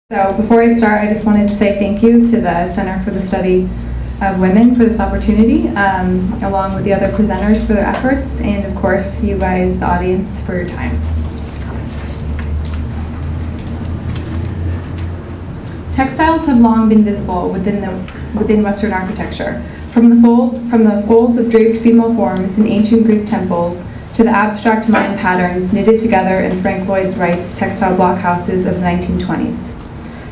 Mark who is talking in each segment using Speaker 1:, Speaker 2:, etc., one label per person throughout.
Speaker 1: So before I start, I just wanted to say thank you to the Center for the Study of Women for this opportunity, along with the other presenters for their efforts, and of course you guys, the audience, for your time. Textiles have long been visible within Western architecture, from the folds of draped female forms in ancient Greek temples to the abstract Mayan patterns knitted together in Frank Lloyd Wright's textile blockhouses of the 1920s.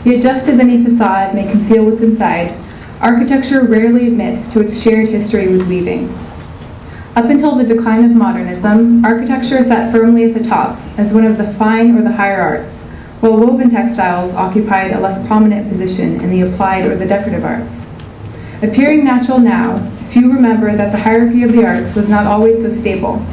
Speaker 1: Yet just as any facade may conceal what's inside, architecture rarely admits to its shared history with weaving. Up until the decline of modernism, architecture sat firmly at the top as one of the fine or the higher arts, while woven textiles occupied a less prominent position in the applied or the decorative arts. Appearing natural now, few remember that the hierarchy of the arts was not always so stable.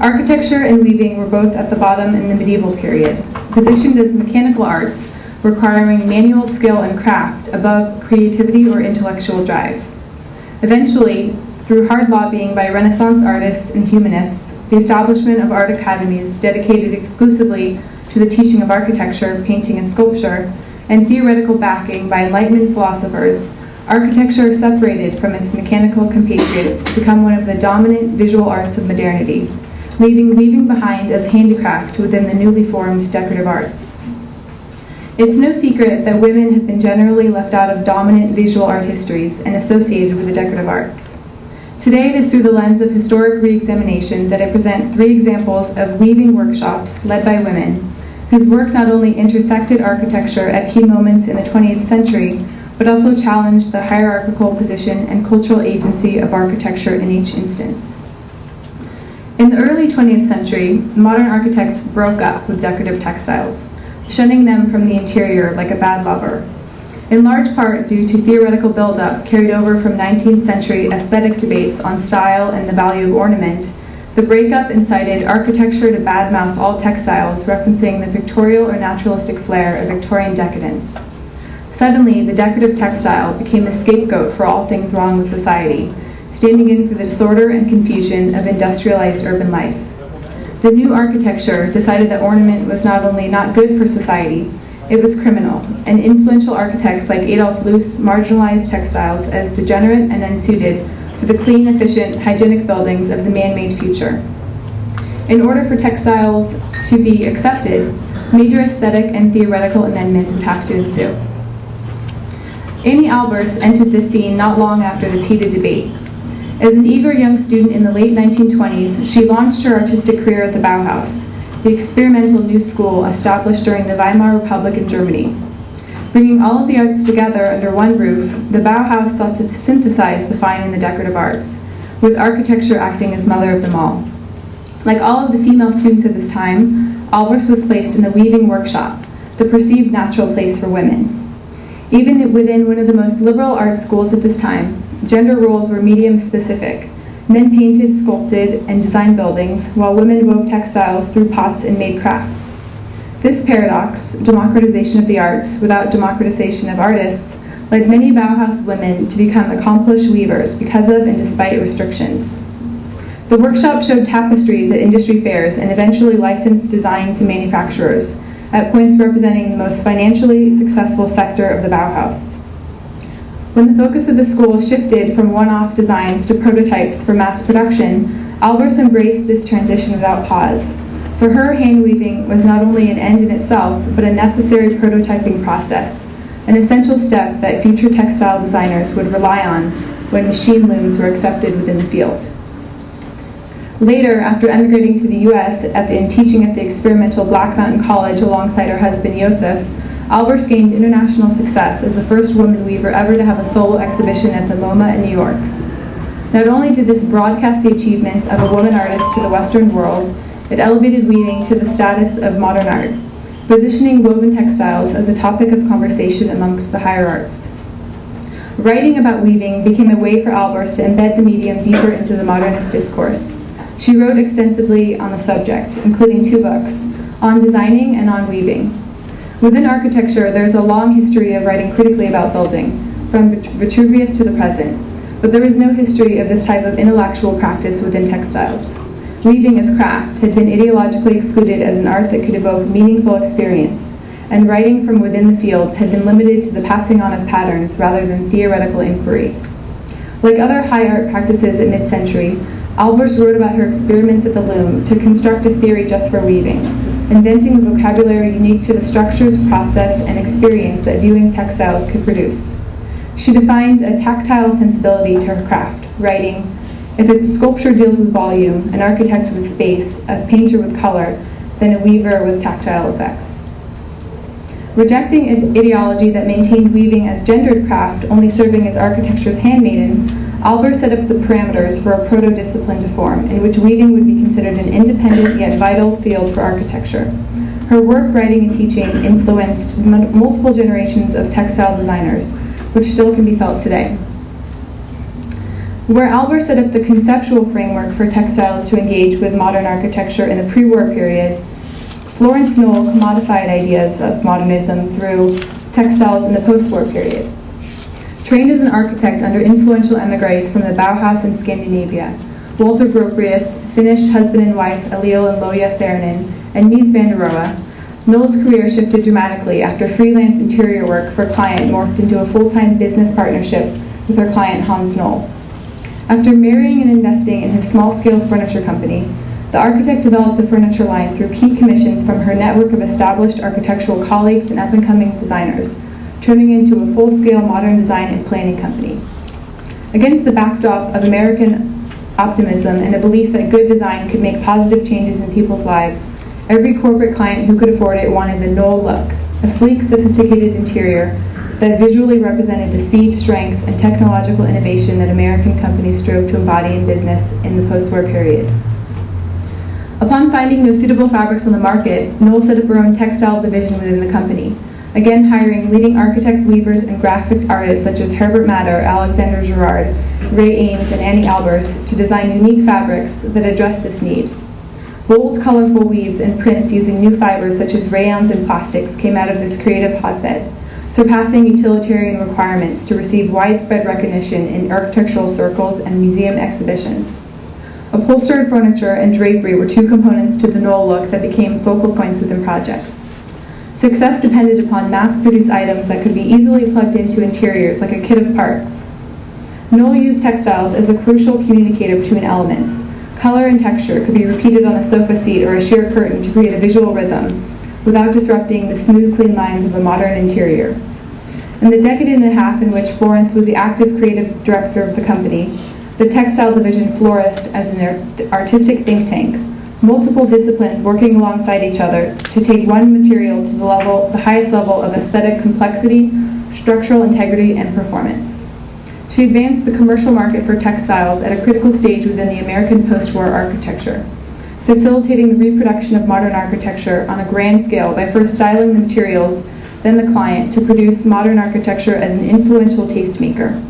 Speaker 1: Architecture and weaving were both at the bottom in the medieval period, positioned as mechanical arts, requiring manual skill and craft above creativity or intellectual drive. Eventually, through hard lobbying by Renaissance artists and humanists, the establishment of art academies dedicated exclusively to the teaching of architecture, painting, and sculpture, and theoretical backing by Enlightenment philosophers, architecture separated from its mechanical compatriots to become one of the dominant visual arts of modernity, leaving weaving behind as handicraft within the newly formed decorative arts. It's no secret that women have been generally left out of dominant visual art histories and associated with the decorative arts. Today, it is through the lens of historic re-examination that I present 3 examples of weaving workshops led by women, whose work not only intersected architecture at key moments in the 20th century, but also challenged the hierarchical position and cultural agency of architecture in each instance. In the early 20th century, modern architects broke up with decorative textiles, shunning them from the interior like a bad lover. In large part due to theoretical buildup carried over from 19th century aesthetic debates on style and the value of ornament, the breakup incited architecture to badmouth all textiles, referencing the pictorial or naturalistic flair of Victorian decadence. Suddenly, the decorative textile became the scapegoat for all things wrong with society, standing in for the disorder and confusion of industrialized urban life. The new architecture decided that ornament was not only not good for society, it was criminal, and influential architects like Adolf Loos marginalized textiles as degenerate and unsuited for the clean, efficient, hygienic buildings of the man-made future. In order for textiles to be accepted, major aesthetic and theoretical amendments would have to ensue. Annie Albers entered the scene not long after this heated debate. As an eager young student in the late 1920s, she launched her artistic career at the Bauhaus, the experimental new school established during the Weimar Republic in Germany. Bringing all of the arts together under one roof, the Bauhaus sought to synthesize the fine and the decorative arts, with architecture acting as mother of them all. Like all of the female students at this time, Albers was placed in the weaving workshop, the perceived natural place for women. Even within one of the most liberal art schools at this time, gender roles were medium-specific. Men painted, sculpted, and designed buildings, while women wove textiles through pots and made crafts. This paradox, democratization of the arts without democratization of artists, led many Bauhaus women to become accomplished weavers because of and despite restrictions. The workshop showed tapestries at industry fairs and eventually licensed design to manufacturers, at points representing the most financially successful sector of the Bauhaus. When the focus of the school shifted from one-off designs to prototypes for mass production, Albers embraced this transition without pause. For her, hand weaving was not only an end in itself, but a necessary prototyping process, an essential step that future textile designers would rely on when machine looms were accepted within the field. Later, after emigrating to the U.S. and teaching at the experimental Black Mountain College alongside her husband Joseph, Albers gained international success as the first woman weaver ever to have a solo exhibition at the MoMA in New York. Not only did this broadcast the achievements of a woman artist to the Western world, it elevated weaving to the status of modern art, positioning woven textiles as a topic of conversation amongst the higher arts. Writing about weaving became a way for Albers to embed the medium deeper into the modernist discourse. She wrote extensively on the subject, including 2 books, on designing and on weaving. Within architecture, there's a long history of writing critically about building, from Vitruvius to the present, but there is no history of this type of intellectual practice within textiles. Weaving as craft had been ideologically excluded as an art that could evoke meaningful experience, and writing from within the field had been limited to the passing on of patterns rather than theoretical inquiry. Like other high art practices at mid-century, Albers wrote about her experiments at the loom to construct a theory just for weaving, inventing the vocabulary unique to the structures, process, and experience that viewing textiles could produce. She defined a tactile sensibility to her craft, writing, "If a sculpture deals with volume, an architect with space, a painter with color, then a weaver with tactile effects." Rejecting an ideology that maintained weaving as gendered craft, only serving as architecture's handmaiden, Albers set up the parameters for a proto-discipline to form, in which weaving would be considered an independent yet vital field for architecture. Her work, writing, and teaching influenced multiple generations of textile designers, which still can be felt today. Where Albers set up the conceptual framework for textiles to engage with modern architecture in the pre-war period, Florence Knoll commodified ideas of modernism through textiles in the post-war period. Trained as an architect under influential emigres from the Bauhaus in Scandinavia, Walter Gropius, Finnish husband and wife Eliel and Loja Saarinen, and Mies van der Rohe, Knoll's career shifted dramatically after freelance interior work for a client morphed into a full-time business partnership with her client Hans Knoll. After marrying and investing in his small-scale furniture company, the architect developed the furniture line through key commissions from her network of established architectural colleagues and up-and-coming designers, turning into a full-scale modern design and planning company. Against the backdrop of American optimism and a belief that good design could make positive changes in people's lives, every corporate client who could afford it wanted the Knoll look, a sleek, sophisticated interior that visually represented the speed, strength, and technological innovation that American companies strove to embody in business in the post-war period. Upon finding no suitable fabrics on the market, Knoll set up her own textile division within the company, again hiring leading architects, weavers, and graphic artists such as Herbert Matter, Alexander Girard, Ray Ames, and Annie Albers to design unique fabrics that address this need. Bold, colorful weaves and prints using new fibers such as rayons and plastics came out of this creative hotbed, surpassing utilitarian requirements to receive widespread recognition in architectural circles and museum exhibitions. Upholstered furniture and drapery were two components to the Knoll look that became focal points within projects. Success depended upon mass-produced items that could be easily plugged into interiors like a kit of parts. Knoll used textiles as a crucial communicator between elements. Color and texture could be repeated on a sofa seat or a sheer curtain to create a visual rhythm, without disrupting the smooth, clean lines of a modern interior. In the decade and a half in which Florence was the active creative director of the company, the textile division flourished as an artistic think tank, multiple disciplines working alongside each other to take one material to the highest level of aesthetic complexity, structural integrity, and performance. She advanced the commercial market for textiles at a critical stage within the American post-war architecture, facilitating the reproduction of modern architecture on a grand scale by first styling the materials, then the client, to produce modern architecture as an influential tastemaker,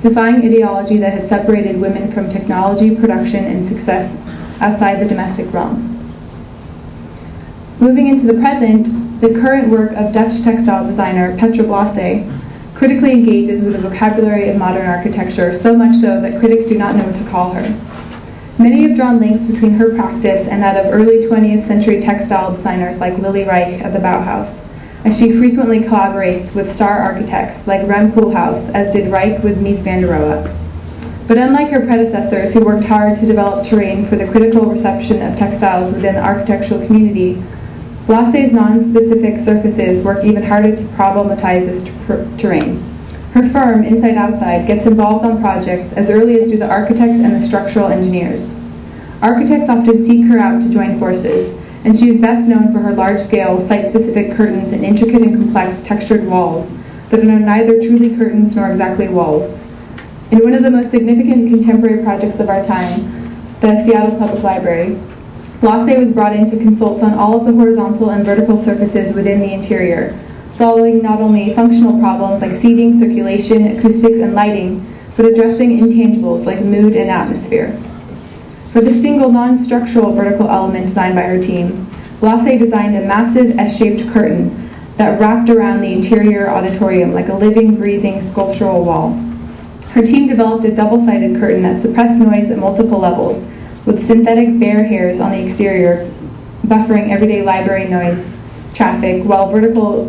Speaker 1: defying ideology that had separated women from technology, production, and success outside the domestic realm. Moving into the present, the current work of Dutch textile designer Petra Blasse critically engages with the vocabulary of modern architecture, so much so that critics do not know what to call her. Many have drawn links between her practice and that of early 20th century textile designers like Lily Reich of the Bauhaus, as she frequently collaborates with star architects like Rem Koolhaas, as did Reich with Mies van der Rohe. But unlike her predecessors, who worked hard to develop terrain for the critical reception of textiles within the architectural community, Blasse's non-specific surfaces work even harder to problematize this terrain. Her firm, Inside Outside, gets involved on projects as early as do the architects and the structural engineers. Architects often seek her out to join forces, and she is best known for her large-scale, site-specific curtains and intricate and complex textured walls that are neither truly curtains nor exactly walls. In one of the most significant contemporary projects of our time, the Seattle Public Library, Blasse was brought in to consult on all of the horizontal and vertical surfaces within the interior, solving not only functional problems like seating, circulation, acoustics, and lighting, but addressing intangibles like mood and atmosphere. For the single non-structural vertical element designed by her team, Blasse designed a massive S-shaped curtain that wrapped around the interior auditorium like a living, breathing sculptural wall. Her team developed a double-sided curtain that suppressed noise at multiple levels, with synthetic bear hairs on the exterior buffering everyday library noise, traffic, while vertical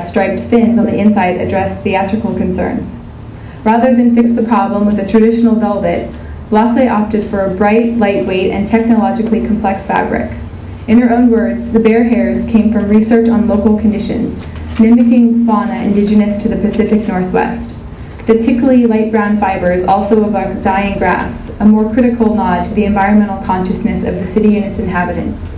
Speaker 1: striped fins on the inside addressed theatrical concerns. Rather than fix the problem with a traditional velvet, Blase opted for a bright, lightweight, and technologically complex fabric. In her own words, the bare hairs came from research on local conditions, mimicking fauna indigenous to the Pacific Northwest. The tickly light brown fibers also evoke dying grass, a more critical nod to the environmental consciousness of the city and its inhabitants.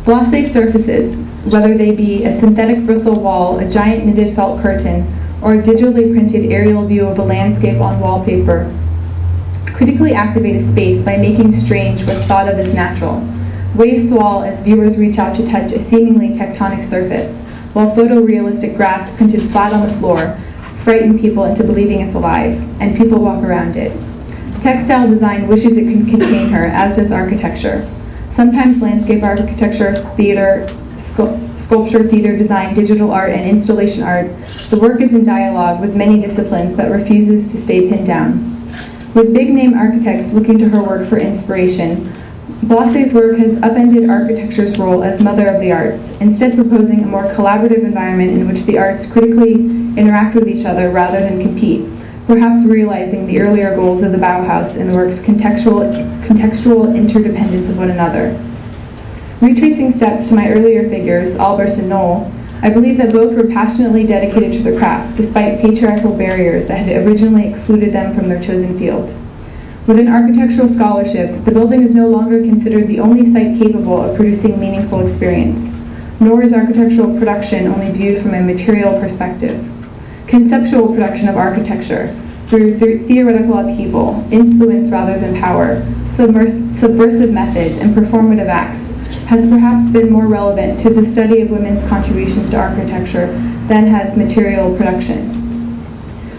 Speaker 1: Blase surfaces, whether they be a synthetic bristle wall, a giant knitted felt curtain, or a digitally printed aerial view of a landscape on wallpaper, critically activate a space by making strange what's thought of as natural. Waves swell as viewers reach out to touch a seemingly tectonic surface, while photorealistic grass printed flat on the floor frighten people into believing it's alive, and people walk around it. Textile design wishes it could contain her, as does architecture. Sometimes landscape architecture, theater, sculpture, theater design, digital art, and installation art, the work is in dialogue with many disciplines but refuses to stay pinned down. With big-name architects looking to her work for inspiration, Blase's work has upended architecture's role as mother of the arts, instead proposing a more collaborative environment in which the arts critically interact with each other rather than compete, perhaps realizing the earlier goals of the Bauhaus in the work's contextual interdependence of one another. Retracing steps to my earlier figures, Albers and Knoll, I believe that both were passionately dedicated to their craft, despite patriarchal barriers that had originally excluded them from their chosen field. Within architectural scholarship, the building is no longer considered the only site capable of producing meaningful experience, nor is architectural production only viewed from a material perspective. Conceptual production of architecture, through theoretical upheaval, influence rather than power, subversive methods, and performative acts, has perhaps been more relevant to the study of women's contributions to architecture than has material production.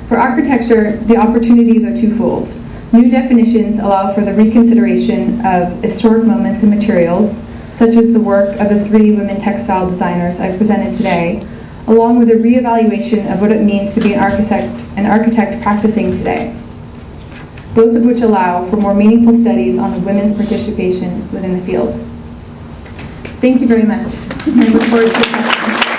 Speaker 1: For architecture, the opportunities are twofold. New definitions allow for the reconsideration of historic moments and materials, such as the work of the 3 women textile designers I presented today, along with a reevaluation of what it means to be an architect practicing today, both of which allow for more meaningful studies on women's participation within the field. Thank you very much. I look forward to your questions.